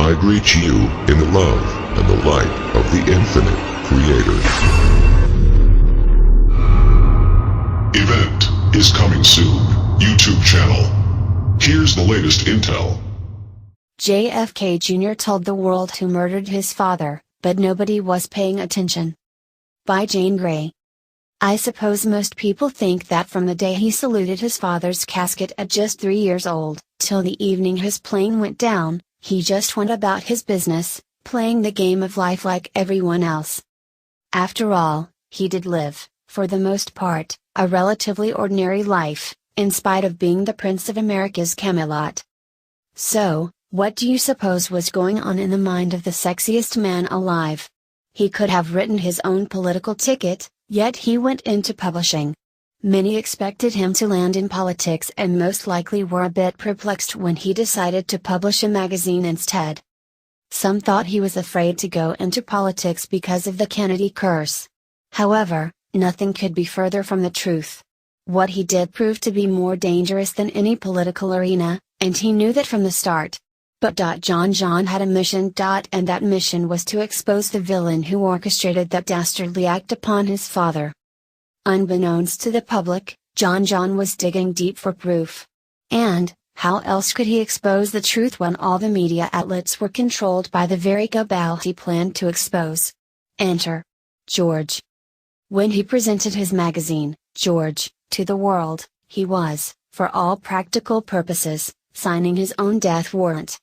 I greet you in the love and the light of the infinite Creator. Event is coming soon. YouTube channel. Here's the latest intel. JFK Jr. told the world who murdered his father, but nobody was paying attention. By Jane Grey. I suppose most people think that from the day he saluted his father's casket at just 3 years old, till the evening his plane went down, he just went about his business, playing the game of life like everyone else. After all, he did live, for the most part, a relatively ordinary life, in spite of being the Prince of America's Camelot. So, what do you suppose was going on in the mind of the sexiest man alive? He could have written his own political ticket, yet he went into publishing. Many expected him to land in politics and most likely were a bit perplexed when he decided to publish a magazine instead. Some thought he was afraid to go into politics because of the Kennedy curse. However, nothing could be further from the truth. What he did proved to be more dangerous than any political arena, and he knew that from the start. But John had a mission. And that mission was to expose the villain who orchestrated that dastardly act upon his father. Unbeknownst to the public, John was digging deep for proof. And, how else could he expose the truth when all the media outlets were controlled by the very cabal he planned to expose? Enter George. When he presented his magazine, George, to the world, he was, for all practical purposes, signing his own death warrant.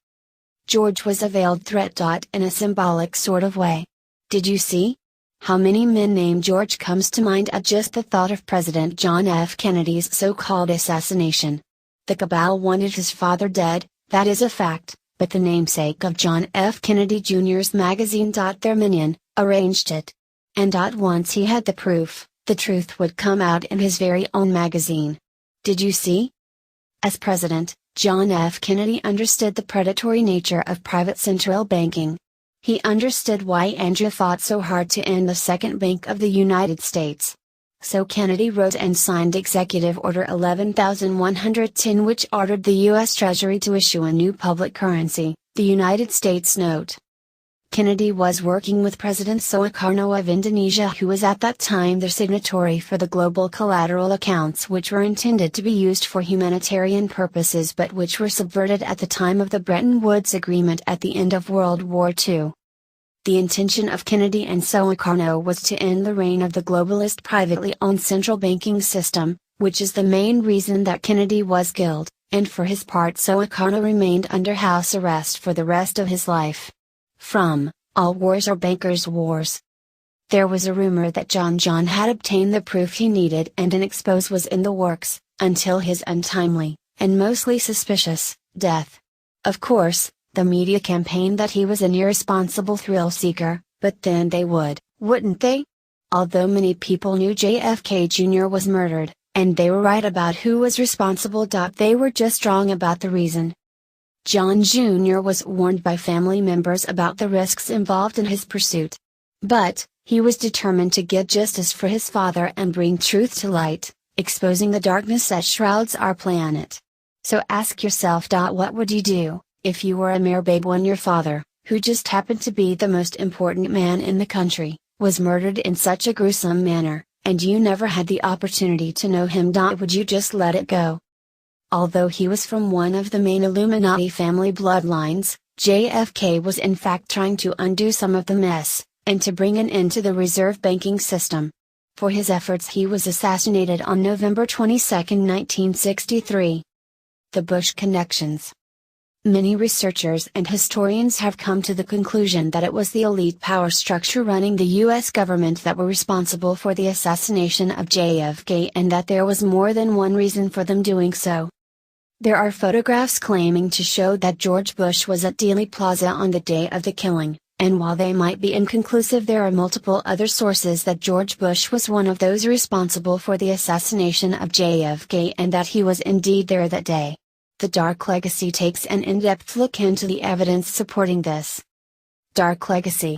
George was a veiled threat. In a symbolic sort of way. Did you see? How many men named George comes to mind at just the thought of President John F. Kennedy's so-called assassination? The cabal wanted his father dead, that is a fact, but the namesake of John F. Kennedy Jr.'s magazine. Their minion, arranged it. And once he had the proof, the truth would come out in his very own magazine. Did you see? As president, John F. Kennedy understood the predatory nature of private central banking. He understood why Andrew fought so hard to end the Second Bank of the United States. So Kennedy wrote and signed Executive Order 11,110, which ordered the U.S. Treasury to issue a new public currency, the United States note. Kennedy was working with President Sukarno of Indonesia, who was at that time the signatory for the global collateral accounts, which were intended to be used for humanitarian purposes but which were subverted at the time of the Bretton Woods Agreement at the end of World War II. The intention of Kennedy and Sukarno was to end the reign of the globalist privately owned central banking system, which is the main reason that Kennedy was killed, and for his part Sukarno remained under house arrest for the rest of his life. From All Wars Are Bankers' Wars. There was a rumor that John had obtained the proof he needed and an expose was in the works, until his untimely, and mostly suspicious, death. Of course, the media campaigned that he was an irresponsible thrill-seeker, but then they would, wouldn't they? Although many people knew JFK Jr. was murdered, and they were right about who was responsible. They were just wrong about the reason. John Jr. was warned by family members about the risks involved in his pursuit. But, he was determined to get justice for his father and bring truth to light, exposing the darkness that shrouds our planet. So ask yourself, what would you do, if you were a mere babe when your father, who just happened to be the most important man in the country, was murdered in such a gruesome manner, and you never had the opportunity to know him? Would you just let it go? Although he was from one of the main Illuminati family bloodlines, JFK was in fact trying to undo some of the mess, and to bring an end to the reserve banking system. For his efforts he was assassinated on November 22, 1963. The Bush Connections. Many researchers and historians have come to the conclusion that it was the elite power structure running the U.S. government that were responsible for the assassination of JFK, and that there was more than one reason for them doing so. There are photographs claiming to show that George Bush was at Dealey Plaza on the day of the killing, and while they might be inconclusive, there are multiple other sources that George Bush was one of those responsible for the assassination of JFK and that he was indeed there that day. The Dark Legacy takes an in-depth look into the evidence supporting this. Dark Legacy.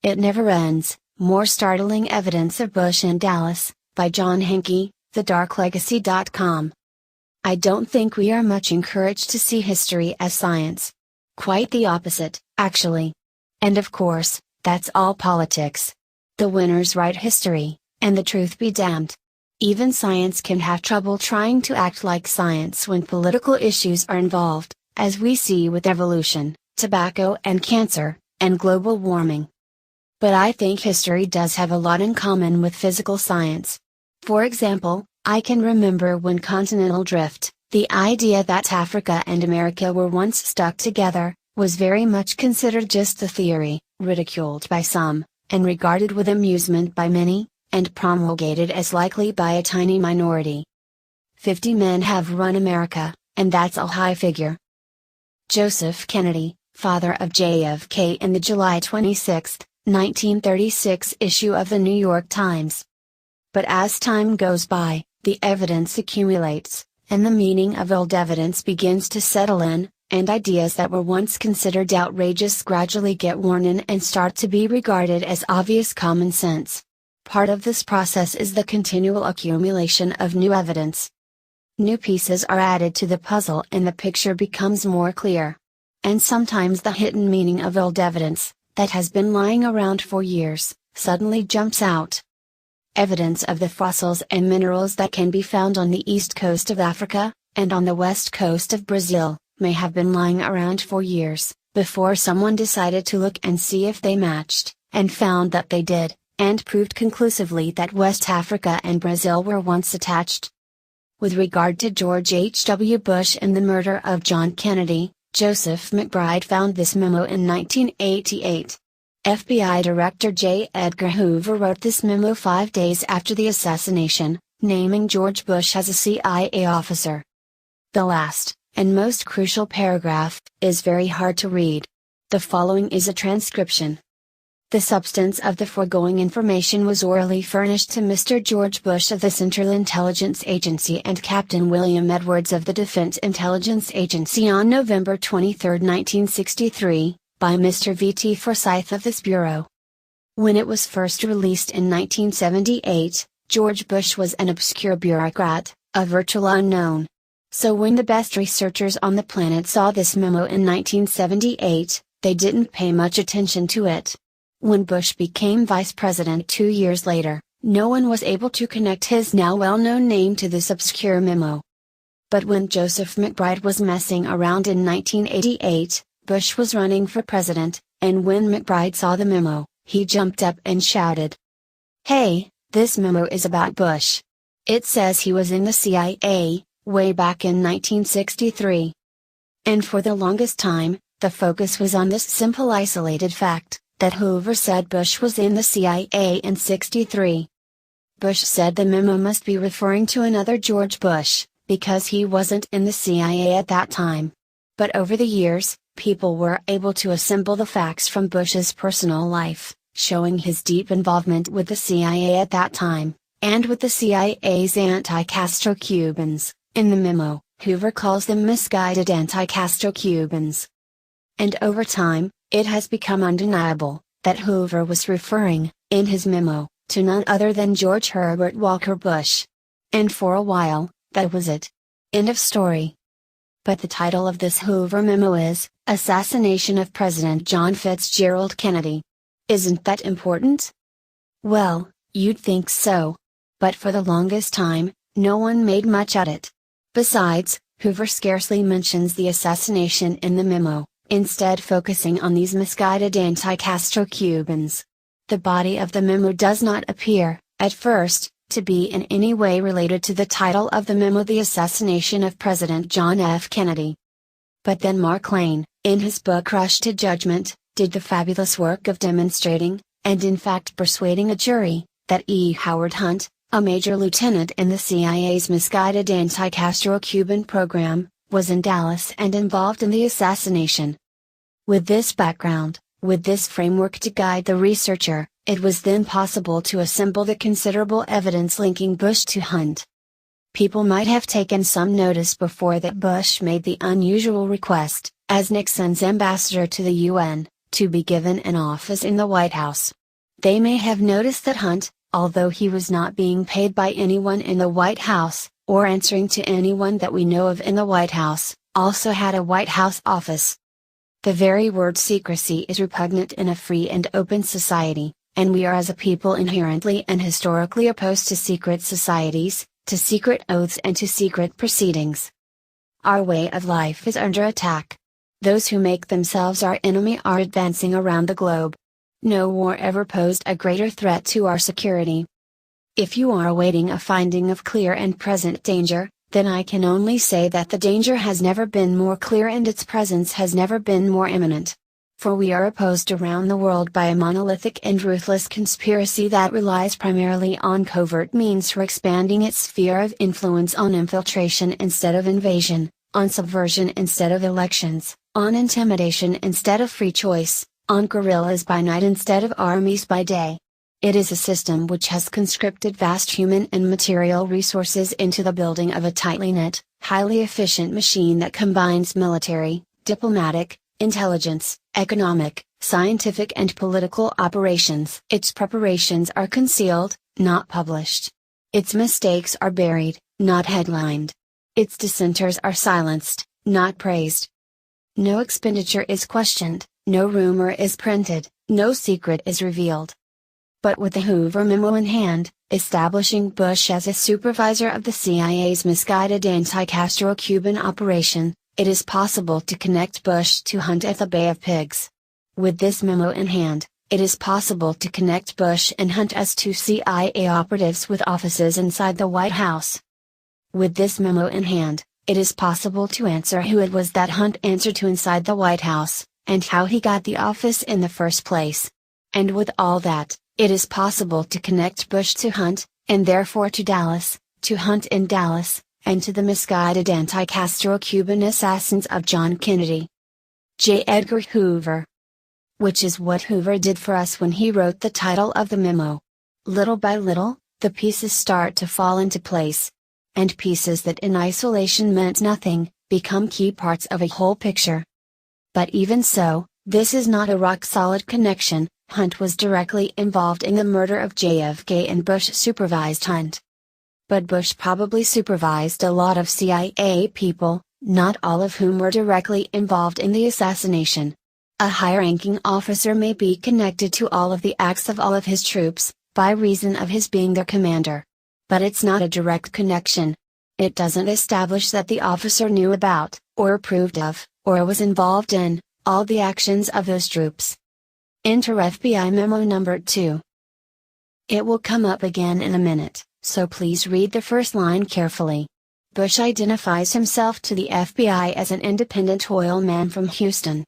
It Never Ends, More Startling Evidence of Bush in Dallas, by John Hankey, thedarklegacy.com. I don't think we are much encouraged to see history as science. Quite the opposite, actually. And of course, that's all politics. The winners write history, and the truth be damned. Even science can have trouble trying to act like science when political issues are involved, as we see with evolution, tobacco and cancer, and global warming. But I think history does have a lot in common with physical science. For example, I can remember when continental drift, the idea that Africa and America were once stuck together, was very much considered just a theory, ridiculed by some, and regarded with amusement by many, and promulgated as likely by a tiny minority. 50 men have run America, and that's a high figure. Joseph Kennedy, father of JFK, in the July 26, 1936 issue of the New York Times. But as time goes by, the evidence accumulates, and the meaning of old evidence begins to settle in, and ideas that were once considered outrageous gradually get worn in and start to be regarded as obvious common sense. Part of this process is the continual accumulation of new evidence. New pieces are added to the puzzle and the picture becomes more clear. And sometimes the hidden meaning of old evidence, that has been lying around for years, suddenly jumps out. Evidence of the fossils and minerals that can be found on the east coast of Africa, and on the west coast of Brazil, may have been lying around for years, before someone decided to look and see if they matched, and found that they did, and proved conclusively that West Africa and Brazil were once attached. With regard to George H. W. Bush and the murder of John Kennedy, Joseph McBride found this memo in 1988. FBI Director J. Edgar Hoover wrote this memo 5 days after the assassination, naming George Bush as a CIA officer. The last, and most crucial paragraph, is very hard to read. The following is a transcription. The substance of the foregoing information was orally furnished to Mr. George Bush of the Central Intelligence Agency and Captain William Edwards of the Defense Intelligence Agency on November 23, 1963, by Mr. V.T. Forsyth of this Bureau. When it was first released in 1978, George Bush was an obscure bureaucrat, a virtual unknown. So when the best researchers on the planet saw this memo in 1978, they didn't pay much attention to it. When Bush became vice president 2 years later, no one was able to connect his now well-known name to this obscure memo. But when Joseph McBride was messing around in 1988, Bush was running for president, and when McBride saw the memo, he jumped up and shouted, "Hey, this memo is about Bush. It says he was in the CIA, way back in 1963. And for the longest time, the focus was on this simple isolated fact, that Hoover said Bush was in the CIA in '63. Bush said the memo must be referring to another George Bush, because he wasn't in the CIA at that time. But over the years, people were able to assemble the facts from Bush's personal life, showing his deep involvement with the CIA at that time, and with the CIA's anti-Castro Cubans. In the memo, Hoover calls them misguided anti-Castro Cubans. And over time, it has become undeniable, that Hoover was referring, in his memo, to none other than George Herbert Walker Bush. And for a while, that was it. End of story. But the title of this Hoover memo is, Assassination of President John Fitzgerald Kennedy. Isn't that important? Well, you'd think so. But for the longest time, no one made much of it. Besides, Hoover scarcely mentions the assassination in the memo, instead focusing on these misguided anti-Castro Cubans. The body of the memo does not appear, at first, to be in any way related to the title of the memo, The Assassination of President John F. Kennedy. But then Mark Lane, in his book Rush to Judgment, did the fabulous work of demonstrating, and in fact persuading a jury, that E. Howard Hunt, a major lieutenant in the CIA's misguided anti-Castro Cuban program, was in Dallas and involved in the assassination. With this background, with this framework to guide the researcher, it was then possible to assemble the considerable evidence linking Bush to Hunt. People might have taken some notice before that Bush made the unusual request, as Nixon's ambassador to the UN, to be given an office in the White House. They may have noticed that Hunt, although he was not being paid by anyone in the White House, or answering to anyone that we know of in the White House, also had a White House office. The very word secrecy is repugnant in a free and open society, and we are as a people inherently and historically opposed to secret societies, to secret oaths and to secret proceedings. Our way of life is under attack. Those who make themselves our enemy are advancing around the globe. No war ever posed a greater threat to our security. If you are awaiting a finding of clear and present danger, then I can only say that the danger has never been more clear and its presence has never been more imminent. For we are opposed around the world by a monolithic and ruthless conspiracy that relies primarily on covert means for expanding its sphere of influence, on infiltration instead of invasion, on subversion instead of elections, on intimidation instead of free choice, on guerrillas by night instead of armies by day. It is a system which has conscripted vast human and material resources into the building of a tightly knit, highly efficient machine that combines military, diplomatic, intelligence, economic, scientific and political operations. Its preparations are concealed, not published. Its mistakes are buried, not headlined. Its dissenters are silenced, not praised. No expenditure is questioned, no rumor is printed, no secret is revealed. But with the Hoover memo in hand, establishing Bush as a supervisor of the CIA's misguided anti-Castro Cuban operation, it is possible to connect Bush to Hunt at the Bay of Pigs. With this memo in hand, it is possible to connect Bush and Hunt as two CIA operatives with offices inside the White House. With this memo in hand, it is possible to answer who it was that Hunt answered to inside the White House, and how he got the office in the first place. And with all that, it is possible to connect Bush to Hunt, and therefore to Dallas, to Hunt in Dallas, and to the misguided anti-Castro Cuban assassins of John Kennedy. J. Edgar Hoover. Which is what Hoover did for us when he wrote the title of the memo. Little by little, the pieces start to fall into place. And pieces that in isolation meant nothing, become key parts of a whole picture. But even so, this is not a rock-solid connection. Hunt was directly involved in the murder of JFK and Bush supervised Hunt. But Bush probably supervised a lot of CIA people, not all of whom were directly involved in the assassination. A high-ranking officer may be connected to all of the acts of all of his troops, by reason of his being their commander. But it's not a direct connection. It doesn't establish that the officer knew about, or approved of, or was involved in, all the actions of those troops. Enter FBI memo number 2. It will come up again in a minute, so please read the first line carefully. Bush identifies himself to the FBI as an independent oil man from Houston.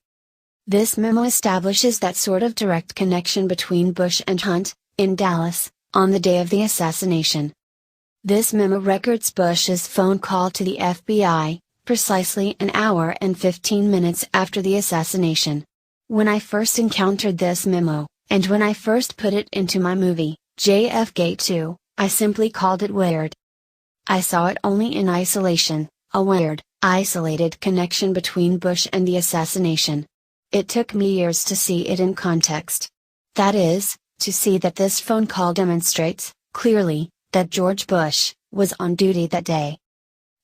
This memo establishes that sort of direct connection between Bush and Hunt, in Dallas, on the day of the assassination. This memo records Bush's phone call to the FBI, precisely an hour and 15 minutes after the assassination. When I first encountered this memo, and when I first put it into my movie, JFK Jr., I simply called it weird. I saw it only in isolation, a weird, isolated connection between Bush and the assassination. It took me years to see it in context. That is, to see that this phone call demonstrates, clearly, that George Bush was on duty that day.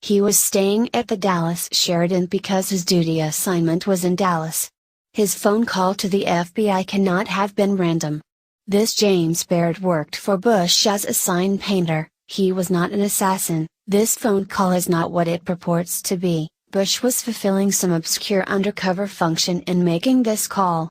He was staying at the Dallas Sheraton because his duty assignment was in Dallas. His phone call to the FBI cannot have been random. This James Baird worked for Bush as a sign painter, he was not an assassin, this phone call is not what it purports to be. Bush was fulfilling some obscure undercover function in making this call.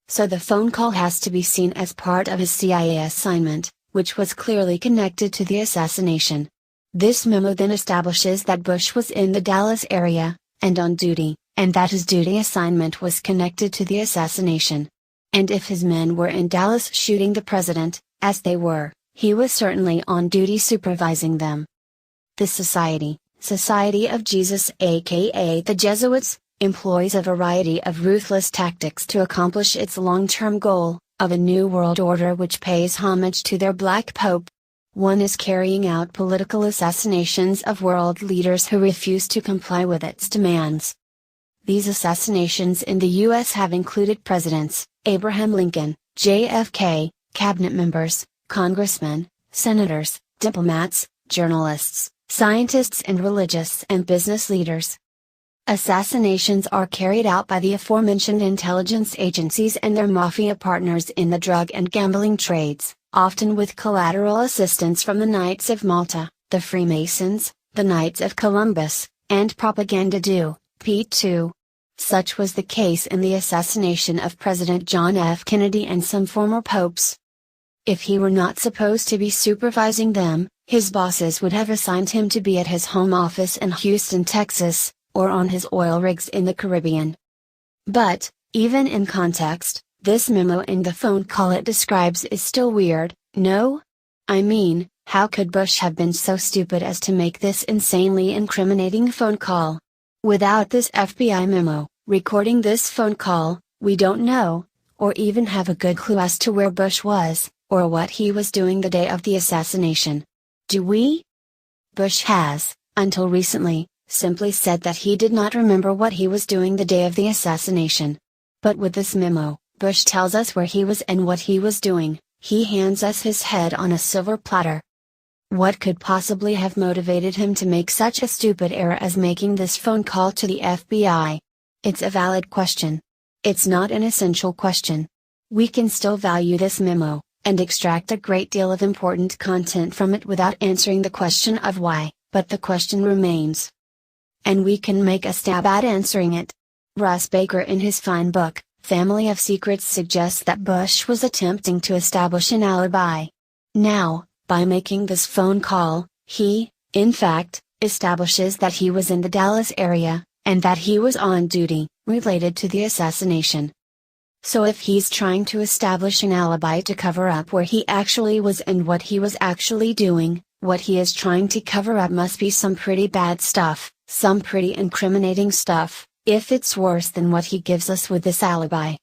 So the phone call has to be seen as part of his CIA assignment, which was clearly connected to the assassination. This memo then establishes that Bush was in the Dallas area, and on duty, and that his duty assignment was connected to the assassination. And if his men were in Dallas shooting the president, as they were, he was certainly on duty supervising them. The Society of Jesus aka the Jesuits, employs a variety of ruthless tactics to accomplish its long-term goal, of a new world order which pays homage to their Black Pope. One is carrying out political assassinations of world leaders who refuse to comply with its demands. These assassinations in the U.S. have included presidents, Abraham Lincoln, JFK, cabinet members, congressmen, senators, diplomats, journalists, scientists and religious and business leaders. Assassinations are carried out by the aforementioned intelligence agencies and their mafia partners in the drug and gambling trades, often with collateral assistance from the Knights of Malta, the Freemasons, the Knights of Columbus, and Propaganda Do. P2. Such was the case in the assassination of President John F. Kennedy and some former popes. If he were not supposed to be supervising them, his bosses would have assigned him to be at his home office in Houston, Texas, or on his oil rigs in the Caribbean. But, even in context, this memo and the phone call it describes is still weird, no? I mean, how could Bush have been so stupid as to make this insanely incriminating phone call? Without this FBI memo, recording this phone call, we don't know, or even have a good clue as to where Bush was, or what he was doing the day of the assassination. Do we? Bush has, until recently, simply said that he did not remember what he was doing the day of the assassination. But with this memo, Bush tells us where he was and what he was doing. He hands us his head on a silver platter. What could possibly have motivated him to make such a stupid error as making this phone call to the FBI? It's a valid question. It's not an essential question. We can still value this memo, and extract a great deal of important content from it without answering the question of why, but the question remains. And we can make a stab at answering it. Russ Baker in his fine book, Family of Secrets, suggests that Bush was attempting to establish an alibi. Now, by making this phone call, he, in fact, establishes that he was in the Dallas area, and that he was on duty, related to the assassination. So if he's trying to establish an alibi to cover up where he actually was and what he was actually doing, what he is trying to cover up must be some pretty bad stuff, some pretty incriminating stuff, if it's worse than what he gives us with this alibi.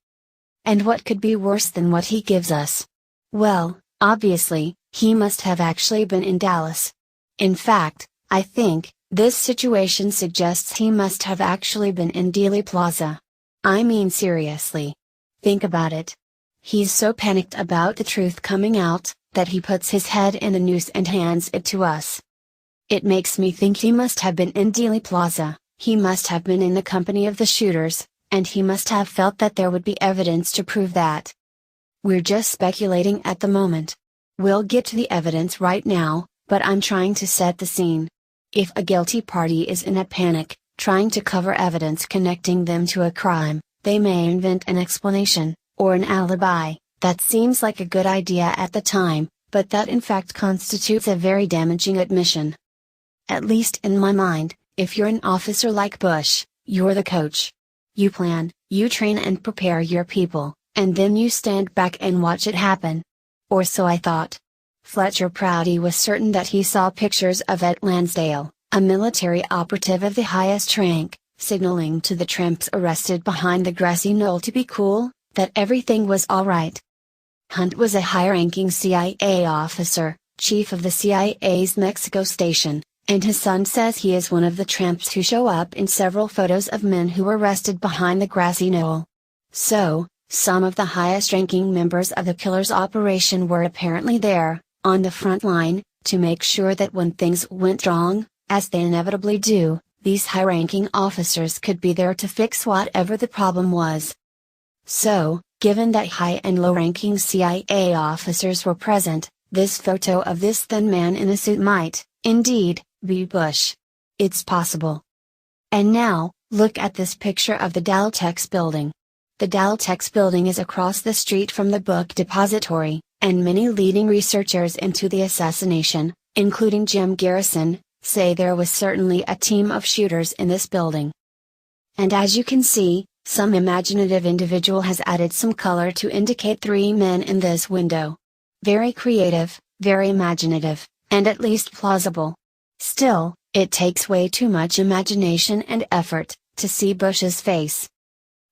And what could be worse than what he gives us? Well, obviously, he must have actually been in Dallas. In fact, I think, this situation suggests he must have actually been in Dealey Plaza. I mean, seriously. Think about it. He's so panicked about the truth coming out, that he puts his head in a noose and hands it to us. It makes me think he must have been in Dealey Plaza, he must have been in the company of the shooters, and he must have felt that there would be evidence to prove that. We're just speculating at the moment. We'll get to the evidence right now, but I'm trying to set the scene. If a guilty party is in a panic, trying to cover evidence connecting them to a crime, they may invent an explanation, or an alibi, that seems like a good idea at the time, but that in fact constitutes a very damaging admission. At least in my mind, if you're an officer like Bush, you're the coach. You plan, you train and prepare your people, and then you stand back and watch it happen. Or so I thought. Fletcher Prouty was certain that he saw pictures of Ed Lansdale, a military operative of the highest rank, signaling to the tramps arrested behind the grassy knoll to be cool, that everything was alright. Hunt was a high-ranking CIA officer, chief of the CIA's Mexico station, and his son says he is one of the tramps who show up in several photos of men who were arrested behind the grassy knoll. So, some of the highest-ranking members of the killer's operation were apparently there, on the front line, to make sure that when things went wrong, as they inevitably do, these high-ranking officers could be there to fix whatever the problem was. So, given that high and low-ranking CIA officers were present, this photo of this thin man in a suit might, indeed, be Bush. It's possible. And now, look at this picture of the Daltex building. The Daltex building is across the street from the book depository, and many leading researchers into the assassination, including Jim Garrison, say there was certainly a team of shooters in this building. And as you can see, some imaginative individual has added some color to indicate 3 men in this window. Very creative, very imaginative, and at least plausible. Still, it takes way too much imagination and effort to see Bush's face.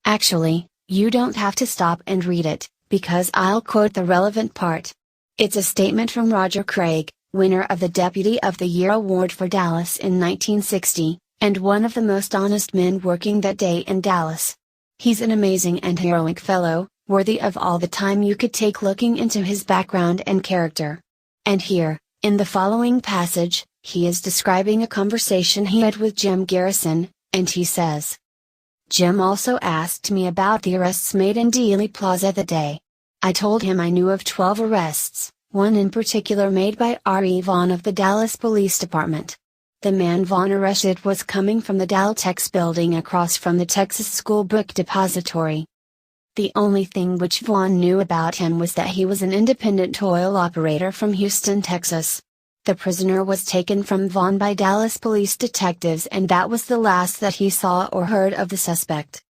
Actually, you don't have to stop and read it, because I'll quote the relevant part. It's a statement from Roger Craig, winner of the Deputy of the Year Award for Dallas in 1960, and one of the most honest men working that day in Dallas. He's an amazing and heroic fellow, worthy of all the time you could take looking into his background and character. And here, in the following passage, he is describing a conversation he had with Jim Garrison, and he says, Jim also asked me about the arrests made in Dealey Plaza that day. I told him I knew of 12 arrests, one in particular made by R.E. Vaughn of the Dallas Police Department. The man Vaughn arrested was coming from the Daltex building across from the Texas School Book Depository. The only thing which Vaughn knew about him was that he was an independent oil operator from Houston, Texas. The prisoner was taken from Vaughn by Dallas police detectives, and that was the last that he saw or heard of the suspect.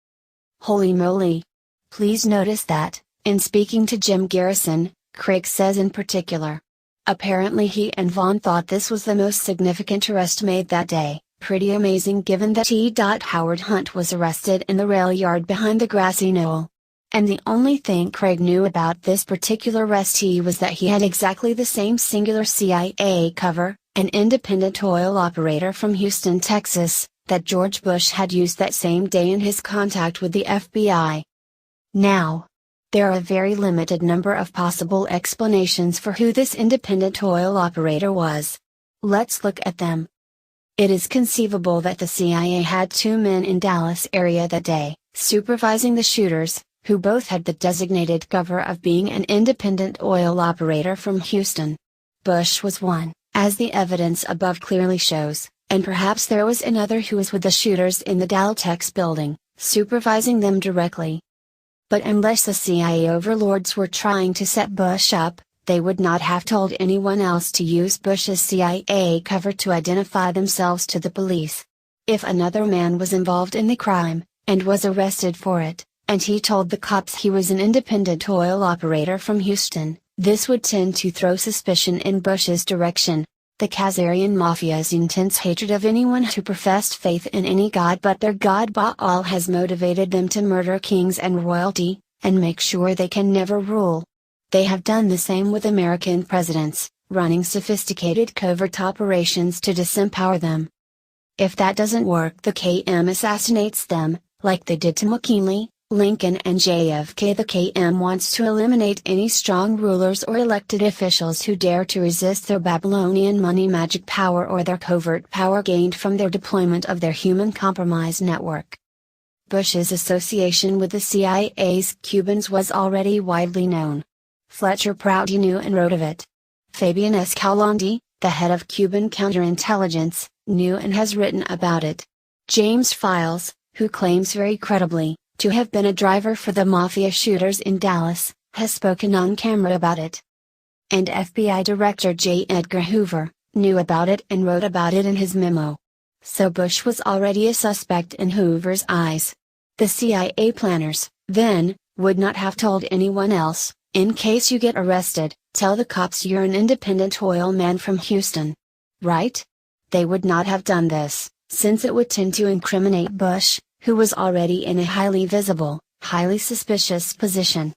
Holy moly! Please notice that, in speaking to Jim Garrison, Craig says in particular. Apparently he and Vaughn thought this was the most significant arrest made that day. Pretty amazing given that T. Howard Hunt was arrested in the rail yard behind the grassy knoll. And the only thing Craig knew about this particular arrestee was that he had exactly the same singular CIA cover, an independent oil operator from Houston, Texas, that George Bush had used that same day in his contact with the FBI. Now, there are a very limited number of possible explanations for who this independent oil operator was. Let's look at them. It is conceivable that the CIA had 2 men in Dallas area that day, supervising the shooters, who both had the designated cover of being an independent oil operator from Houston. Bush was one, as the evidence above clearly shows, and perhaps there was another who was with the shooters in the Daltex building, supervising them directly. But unless the CIA overlords were trying to set Bush up, they would not have told anyone else to use Bush's CIA cover to identify themselves to the police. If another man was involved in the crime, and was arrested for it, and he told the cops he was an independent oil operator from Houston, this would tend to throw suspicion in Bush's direction. The Khazarian Mafia's intense hatred of anyone who professed faith in any god but their god Baal has motivated them to murder kings and royalty, and make sure they can never rule. They have done the same with American presidents, running sophisticated covert operations to disempower them. If that doesn't work, the KM assassinates them, like they did to McKinley, Lincoln and JFK. The KM wants to eliminate any strong rulers or elected officials who dare to resist their Babylonian money magic power or their covert power gained from their deployment of their human compromise network. Bush's association with the CIA's Cubans was already widely known. Fletcher Prouty knew and wrote of it. Fabian Escalante, the head of Cuban counterintelligence, knew and has written about it. James Files, who claims very credibly to have been a driver for the mafia shooters in Dallas, has spoken on camera about it. And FBI Director J. Edgar Hoover knew about it and wrote about it in his memo. So Bush was already a suspect in Hoover's eyes. The CIA planners, then, would not have told anyone else, in case you get arrested, tell the cops you're an independent oil man from Houston. Right? They would not have done this, since it would tend to incriminate Bush, who was already in a highly visible, highly suspicious position.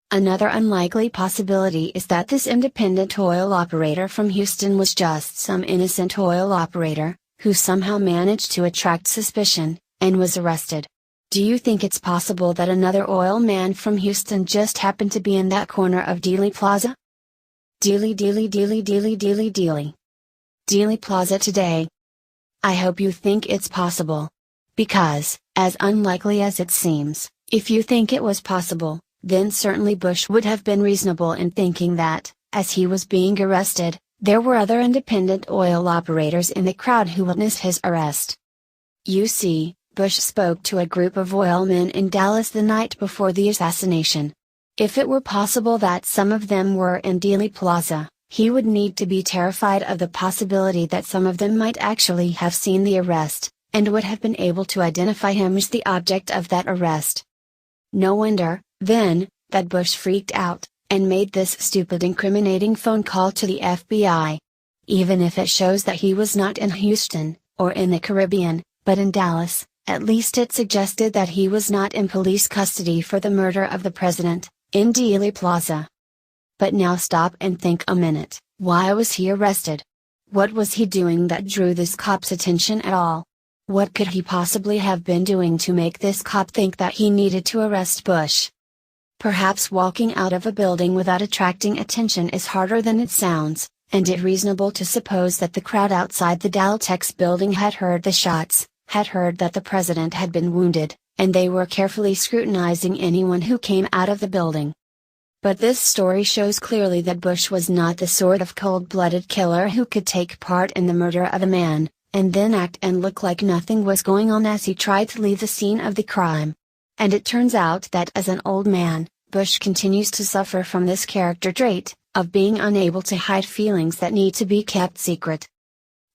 Another unlikely possibility is that this independent oil operator from Houston was just some innocent oil operator, who somehow managed to attract suspicion, and was arrested. Do you think it's possible that another oil man from Houston just happened to be in that corner of Dealey Plaza? Dealey Plaza today. I hope you think it's possible. Because, as unlikely as it seems, if you think it was possible, then certainly Bush would have been reasonable in thinking that, as he was being arrested, there were other independent oil operators in the crowd who witnessed his arrest. You see, Bush spoke to a group of oil men in Dallas the night before the assassination. If it were possible that some of them were in Dealey Plaza, he would need to be terrified of the possibility that some of them might actually have seen the arrest, and would have been able to identify him as the object of that arrest. No wonder, then, that Bush freaked out, and made this stupid incriminating phone call to the FBI. Even if it shows that he was not in Houston, or in the Caribbean, but in Dallas, at least it suggested that he was not in police custody for the murder of the president, in Dealey Plaza. But now stop and think a minute, why was he arrested? What was he doing that drew this cop's attention at all? What could he possibly have been doing to make this cop think that he needed to arrest Bush? Perhaps walking out of a building without attracting attention is harder than it sounds, and it's reasonable to suppose that the crowd outside the Daltex building had heard the shots, had heard that the president had been wounded, and they were carefully scrutinizing anyone who came out of the building. But this story shows clearly that Bush was not the sort of cold-blooded killer who could take part in the murder of a man, and then act and look like nothing was going on as he tried to leave the scene of the crime. And it turns out that as an old man, Bush continues to suffer from this character trait, of being unable to hide feelings that need to be kept secret.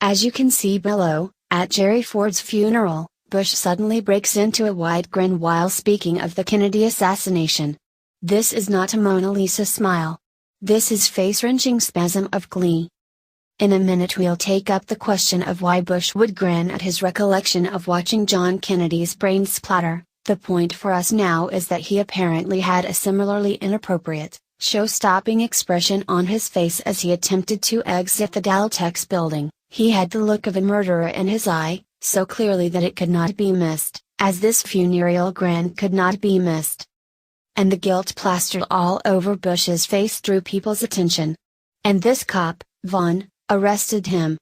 As you can see below, at Jerry Ford's funeral, Bush suddenly breaks into a wide grin while speaking of the Kennedy assassination. This is not a Mona Lisa smile. This is face-wrenching spasm of glee. In a minute we'll take up the question of why Bush would grin at his recollection of watching John Kennedy's brains splatter. The point for us now is that he apparently had a similarly inappropriate, show-stopping expression on his face as he attempted to exit the Daltex building. He had the look of a murderer in his eye, so clearly that it could not be missed, as this funereal grin could not be missed. And the guilt plastered all over Bush's face drew people's attention. And this cop, Vaughn, arrested him.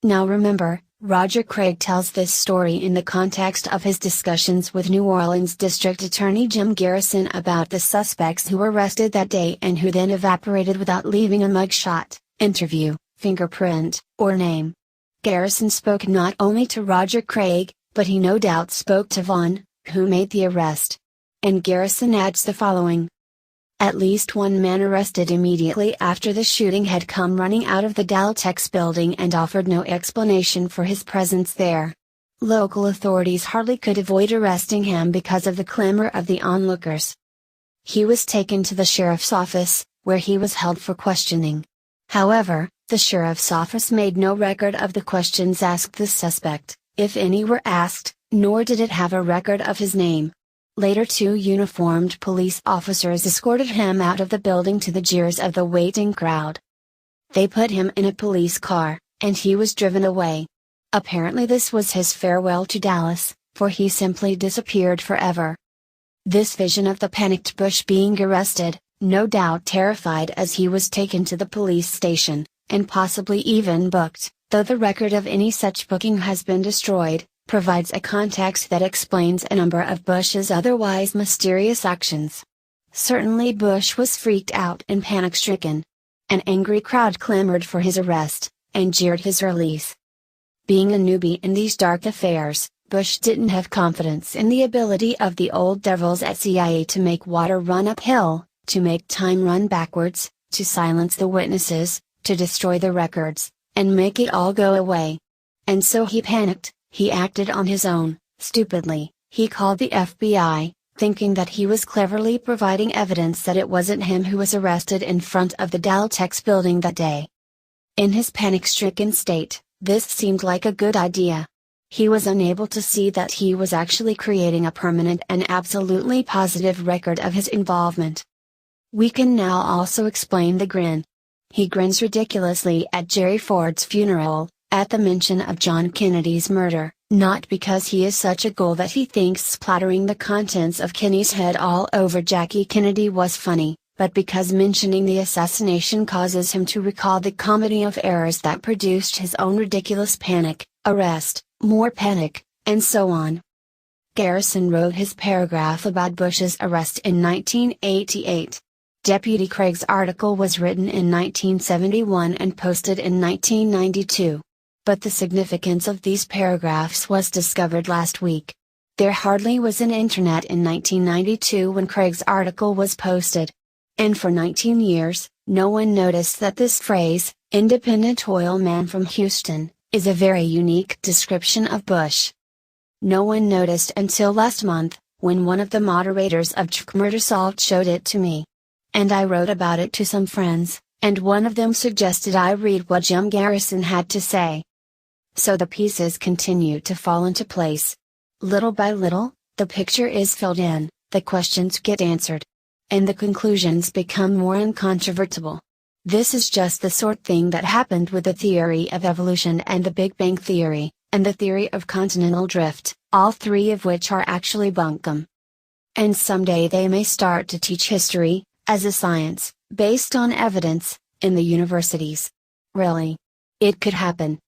Now remember, Roger Craig tells this story in the context of his discussions with New Orleans District Attorney Jim Garrison about the suspects who were arrested that day and who then evaporated without leaving a mugshot, interview, fingerprint, or name. Garrison spoke not only to Roger Craig, but he no doubt spoke to Vaughn, who made the arrest. And Garrison adds the following. At least one man arrested immediately after the shooting had come running out of the Daltex building and offered no explanation for his presence there. Local authorities hardly could avoid arresting him because of the clamor of the onlookers. He was taken to the sheriff's office, where he was held for questioning. However, the sheriff's office made no record of the questions asked the suspect, if any were asked, nor did it have a record of his name. Later 2 uniformed police officers escorted him out of the building to the jeers of the waiting crowd. They put him in a police car, and he was driven away. Apparently this was his farewell to Dallas, for he simply disappeared forever. This vision of the panicked Bush being arrested, no doubt terrified as he was taken to the police station, and possibly even booked, though the record of any such booking has been destroyed, provides a context that explains a number of Bush's otherwise mysterious actions. Certainly Bush was freaked out and panic-stricken. An angry crowd clamored for his arrest, and jeered his release. Being a newbie in these dark affairs, Bush didn't have confidence in the ability of the old devils at CIA to make water run uphill, to make time run backwards, to silence the witnesses, to destroy the records, and make it all go away. And so he panicked. He acted on his own, stupidly. He called the FBI, thinking that he was cleverly providing evidence that it wasn't him who was arrested in front of the Daltex building that day. In his panic-stricken state, this seemed like a good idea. He was unable to see that he was actually creating a permanent and absolutely positive record of his involvement. We can now also explain the grin. He grins ridiculously at Jerry Ford's funeral, at the mention of John Kennedy's murder, not because he is such a ghoul that he thinks splattering the contents of Kenny's head all over Jackie Kennedy was funny, but because mentioning the assassination causes him to recall the comedy of errors that produced his own ridiculous panic, arrest, more panic, and so on. Garrison wrote his paragraph about Bush's arrest in 1988. Deputy Craig's article was written in 1971 and posted in 1992. But the significance of these paragraphs was discovered last week. There hardly was an internet in 1992 when Craig's article was posted. And for 19 years, no one noticed that this phrase, independent oil man from Houston, is a very unique description of Bush. No one noticed until last month, when one of the moderators of Murder Solved showed it to me. And I wrote about it to some friends, and one of them suggested I read what Jim Garrison had to say. So the pieces continue to fall into place. Little by little, the picture is filled in, the questions get answered. And the conclusions become more incontrovertible. This is just the sort of thing that happened with the theory of evolution and the Big Bang theory, and the theory of continental drift, all 3 of which are actually bunkum. And someday they may start to teach history, as a science, based on evidence, in the universities. Really. It could happen.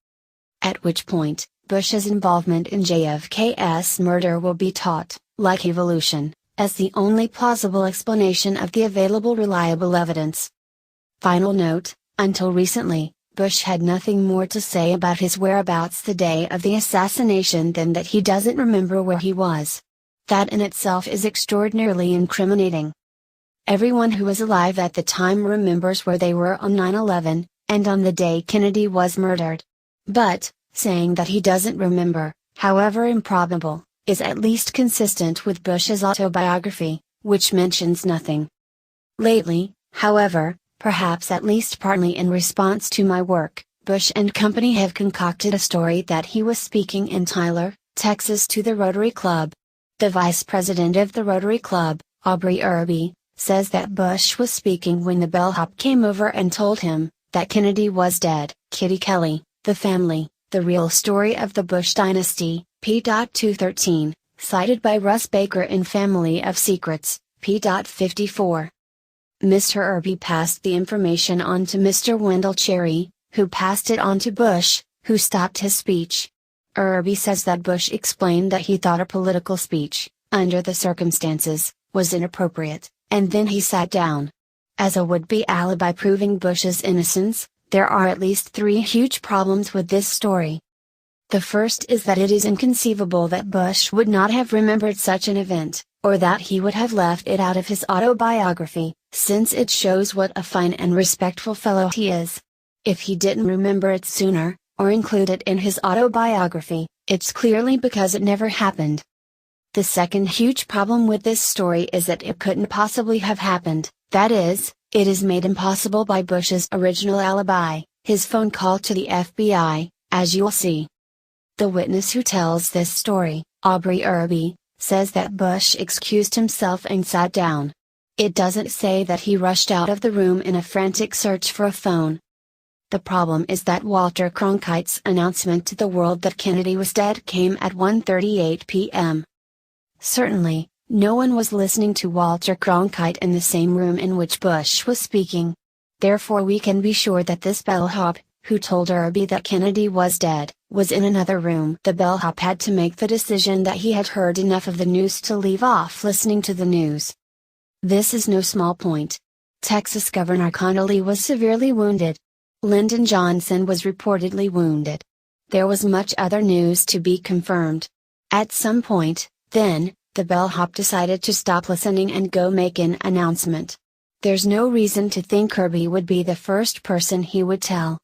At which point, Bush's involvement in JFK's murder will be taught, like evolution, as the only plausible explanation of the available reliable evidence. Final note: until recently, Bush had nothing more to say about his whereabouts the day of the assassination than that he doesn't remember where he was. That in itself is extraordinarily incriminating. Everyone who was alive at the time remembers where they were on 9/11, and on the day Kennedy was murdered. But, saying that he doesn't remember, however improbable, is at least consistent with Bush's autobiography, which mentions nothing. Lately, however, perhaps at least partly in response to my work, Bush and company have concocted a story that he was speaking in Tyler, Texas to the Rotary Club. The vice president of the Rotary Club, Aubrey Irby, says that Bush was speaking when the bellhop came over and told him that Kennedy was dead. Kitty Kelly, The Family, The Real Story of the Bush Dynasty, p.213, cited by Russ Baker in Family of Secrets, p.54. Mr. Irby passed the information on to Mr. Wendell Cherry, who passed it on to Bush, who stopped his speech. Irby says that Bush explained that he thought a political speech, under the circumstances, was inappropriate, and then he sat down. As a would-be alibi proving Bush's innocence, there are at least 3 huge problems with this story. The first is that it is inconceivable that Bush would not have remembered such an event, or that he would have left it out of his autobiography, since it shows what a fine and respectful fellow he is. If he didn't remember it sooner, or include it in his autobiography, it's clearly because it never happened. The second huge problem with this story is that it couldn't possibly have happened, that is, it is made impossible by Bush's original alibi, his phone call to the FBI, as you'll see. The witness who tells this story, Aubrey Irby, says that Bush excused himself and sat down. It doesn't say that he rushed out of the room in a frantic search for a phone. The problem is that Walter Cronkite's announcement to the world that Kennedy was dead came at 1:38 p.m. Certainly, no one was listening to Walter Cronkite in the same room in which Bush was speaking. Therefore we can be sure that this bellhop, who told Irby that Kennedy was dead, was in another room. The bellhop had to make the decision that he had heard enough of the news to leave off listening to the news. This is no small point. Texas Governor Connally was severely wounded. Lyndon Johnson was reportedly wounded. There was much other news to be confirmed. At some point, then, the bellhop decided to stop listening and go make an announcement. There's no reason to think Irby would be the first person he would tell.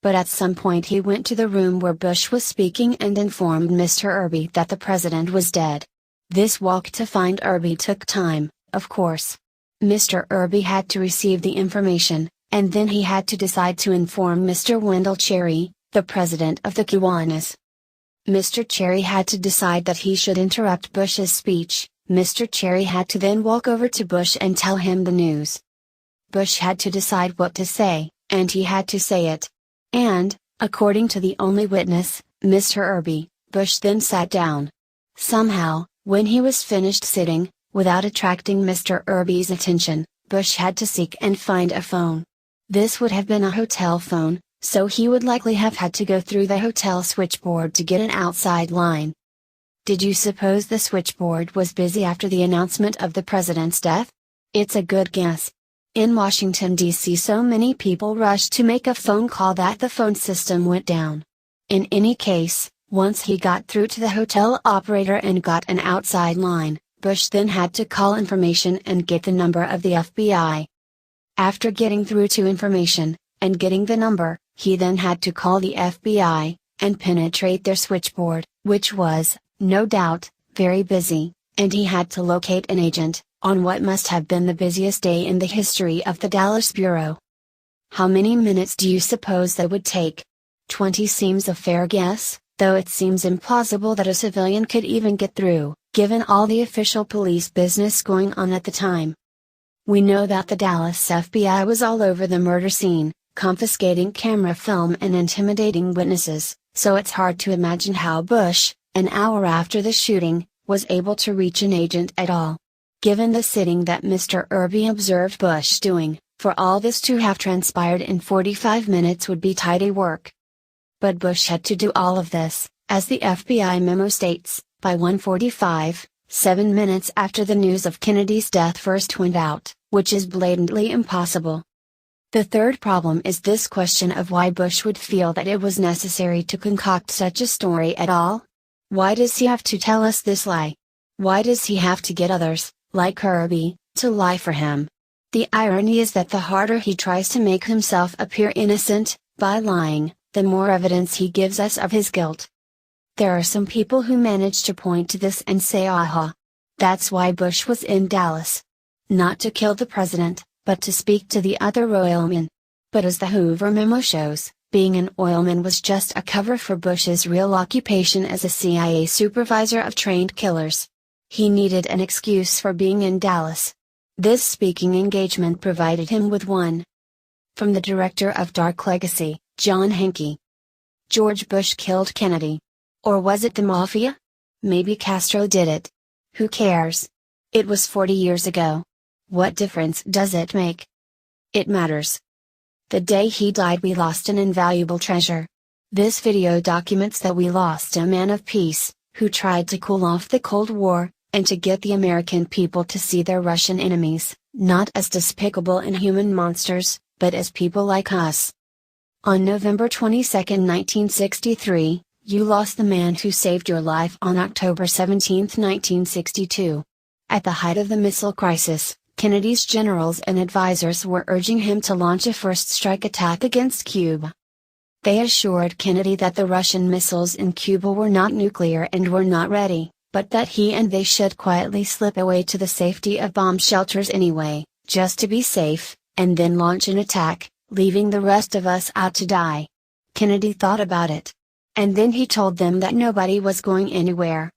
But at some point he went to the room where Bush was speaking and informed Mr. Irby that the president was dead. This walk to find Irby took time, of course. Mr. Irby had to receive the information, and then he had to decide to inform Mr. Wendell Cherry, the president of the Kiwanis. Mr. Cherry had to decide that he should interrupt Bush's speech. Mr. Cherry had to then walk over to Bush and tell him the news. Bush had to decide what to say, and he had to say it. And, according to the only witness, Mr. Irby, Bush then sat down. Somehow, when he was finished sitting, without attracting Mr. Irby's attention, Bush had to seek and find a phone. This would have been a hotel phone, so he would likely have had to go through the hotel switchboard to get an outside line. Did you suppose the switchboard was busy after the announcement of the president's death? It's a good guess. In Washington, D.C., so many people rushed to make a phone call that the phone system went down. In any case, once he got through to the hotel operator and got an outside line, Bush then had to call information and get the number of the FBI. After getting through to information, and getting the number, he then had to call the FBI, and penetrate their switchboard, which was, no doubt, very busy, and he had to locate an agent, on what must have been the busiest day in the history of the Dallas Bureau. How many minutes do you suppose that would take? 20 seems a fair guess, though it seems implausible that a civilian could even get through, given all the official police business going on at the time. We know that the Dallas FBI was all over the murder scene, confiscating camera film and intimidating witnesses, so it's hard to imagine how Bush, an hour after the shooting, was able to reach an agent at all. Given the sitting that Mr. Irby observed Bush doing, for all this to have transpired in 45 minutes would be tidy work. But Bush had to do all of this, As the FBI memo states, by 1:45, 7 minutes after the news of Kennedy's death first went out, which is blatantly impossible. The third problem is this question of why Bush would feel that it was necessary to concoct such a story at all. Why does he have to tell us this lie? Why does he have to get others, like Kirby, to lie for him? The irony is that the harder he tries to make himself appear innocent, by lying, the more evidence he gives us of his guilt. There are some people who manage to point to this and say aha. That's why Bush was in Dallas. Not to kill the president, but to speak to the other oilmen. But as the Hoover memo shows, being an oilman was just a cover for Bush's real occupation as a CIA supervisor of trained killers. He needed an excuse for being in Dallas. This speaking engagement provided him with one. From the director of Dark Legacy, John Hankey. George Bush killed Kennedy. Or was it the Mafia? Maybe Castro did it. Who cares? It was 40 years ago. What difference does it make? It matters. The day he died we lost an invaluable treasure. This video documents that we lost a man of peace, who tried to cool off the Cold War, and to get the American people to see their Russian enemies, not as despicable inhuman monsters, but as people like us. On November 22, 1963, you lost the man who saved your life on October 17, 1962. At the height of the missile crisis, Kennedy's generals and advisors were urging him to launch a first strike attack against Cuba. They assured Kennedy that the Russian missiles in Cuba were not nuclear and were not ready, but that he and they should quietly slip away to the safety of bomb shelters anyway, just to be safe, and then launch an attack, leaving the rest of us out to die. Kennedy thought about it. And then he told them that nobody was going anywhere.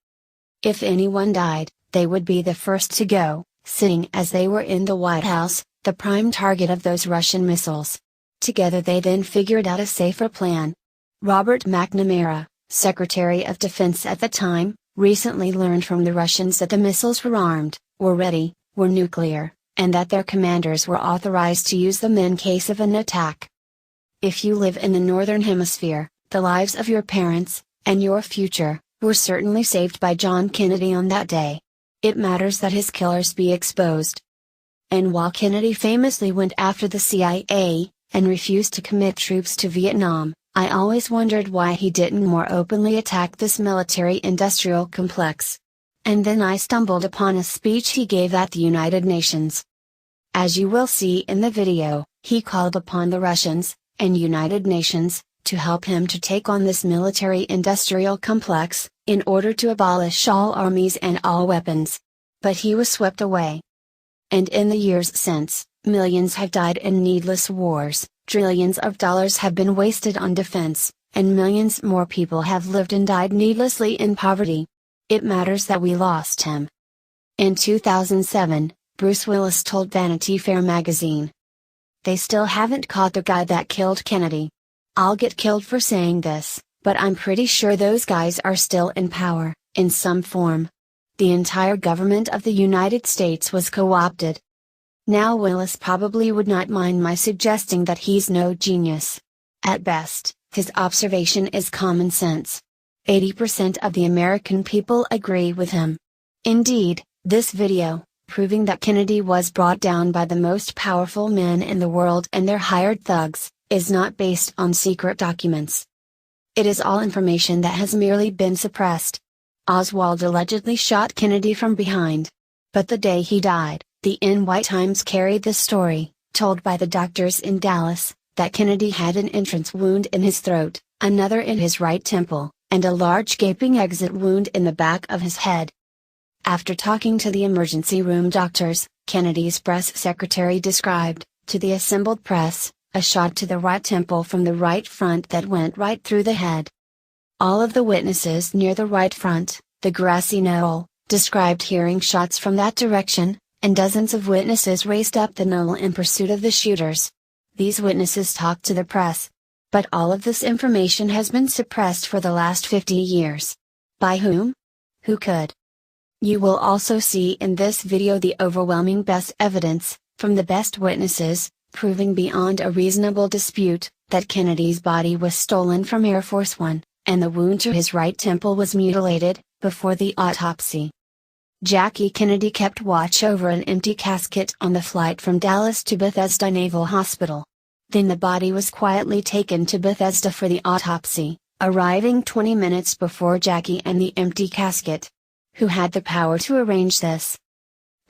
If anyone died, they would be the first to go, sitting as they were in the White House, the prime target of those Russian missiles. Together they then figured out a safer plan. Robert McNamara, Secretary of Defense at the time, recently learned from the Russians that the missiles were armed, were ready, were nuclear, and that their commanders were authorized to use them in case of an attack. If you live in the Northern Hemisphere, the lives of your parents, and your future, were certainly saved by John Kennedy on that day. It matters that his killers be exposed. And while Kennedy famously went after the CIA, and refused to commit troops to Vietnam, I always wondered why he didn't more openly attack this military-industrial complex. And then I stumbled upon a speech he gave at the United Nations. As you will see in the video, he called upon the Russians, and United Nations, to help him to take on this military-industrial complex, in order to abolish all armies and all weapons. But he was swept away. And in the years since, millions have died in needless wars, trillions of dollars have been wasted on defense, and millions more people have lived and died needlessly in poverty. It matters that we lost him. In 2007, Bruce Willis told Vanity Fair magazine, "They still haven't caught the guy that killed Kennedy. I'll get killed for saying this, but I'm pretty sure those guys are still in power, in some form. The entire government of the United States was co-opted." Now Willis probably would not mind my suggesting that he's no genius. At best, his observation is common sense. 80% of the American people agree with him. Indeed, this video, proving that Kennedy was brought down by the most powerful men in the world and their hired thugs, is not based on secret documents. It is all information that has merely been suppressed. Oswald allegedly shot Kennedy from behind. But the day he died, the NY Times carried this story, told by the doctors in Dallas, that Kennedy had an entrance wound in his throat, another in his right temple, and a large gaping exit wound in the back of his head. After talking to the emergency room doctors, Kennedy's press secretary described, to the assembled press, a shot to the right temple from the right front that went right through the head. All of the witnesses near the right front, the grassy knoll, described hearing shots from that direction, and dozens of witnesses raced up the knoll in pursuit of the shooters. These witnesses talked to the press. But all of this information has been suppressed for the last 50 years. By whom? Who could? You will also see in this video the overwhelming best evidence, from the best witnesses, proving beyond a reasonable dispute, that Kennedy's body was stolen from Air Force One, and the wound to his right temple was mutilated, before the autopsy. Jackie Kennedy kept watch over an empty casket on the flight from Dallas to Bethesda Naval Hospital. Then the body was quietly taken to Bethesda for the autopsy, arriving 20 minutes before Jackie and the empty casket. Who had the power to arrange this?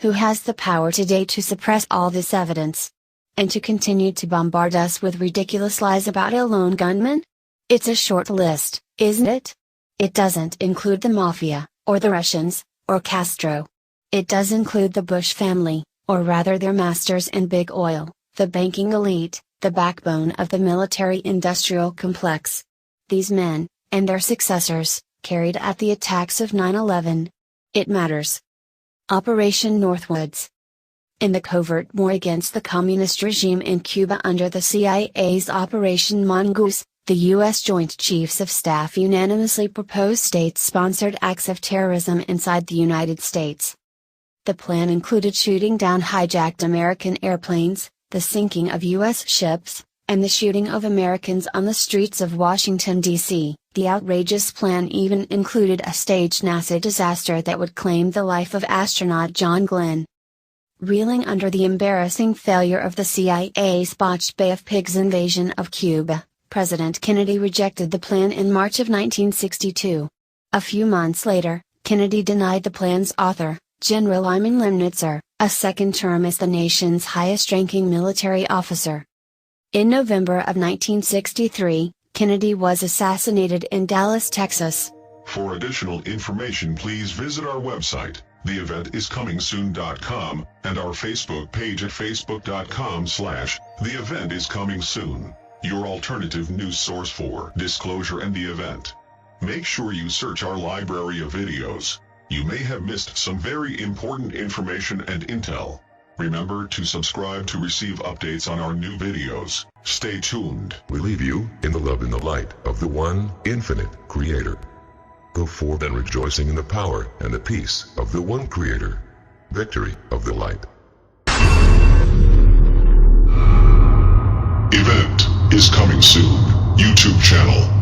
Who has the power today to suppress all this evidence? And to continue to bombard us with ridiculous lies about a lone gunman? It's a short list, isn't it? It doesn't include the mafia, or the Russians, or Castro. It does include the Bush family, or rather their masters in big oil, the banking elite, the backbone of the military-industrial complex. These men, and their successors, carried out the attacks of 9/11. It matters. Operation Northwoods. In the covert war against the communist regime in Cuba under the CIA's Operation Mongoose, the U.S. Joint Chiefs of Staff unanimously proposed state-sponsored acts of terrorism inside the United States. The plan included shooting down hijacked American airplanes, the sinking of U.S. ships, and the shooting of Americans on the streets of Washington, D.C. The outrageous plan even included a staged NASA disaster that would claim the life of astronaut John Glenn. Reeling under the embarrassing failure of the CIA's botched Bay of Pigs invasion of Cuba, President Kennedy rejected the plan in March of 1962. A few months later, Kennedy denied the plan's author, General Lyman Lemnitzer, a second term as the nation's highest-ranking military officer. In November of 1963, Kennedy was assassinated in Dallas, Texas. For additional information, please visit our website, theeventiscomingsoon.com, and our Facebook page at facebook.com/theeventiscomingsoon, your alternative news source for disclosure and the event. Make sure you search our library of videos. You may have missed some very important information and intel. Remember to subscribe to receive updates on our new videos. Stay tuned. We leave you in the love and the light of the one infinite Creator. Go forth and rejoicing in the power and the peace of the one Creator. Victory of the light. Event is coming soon. YouTube channel.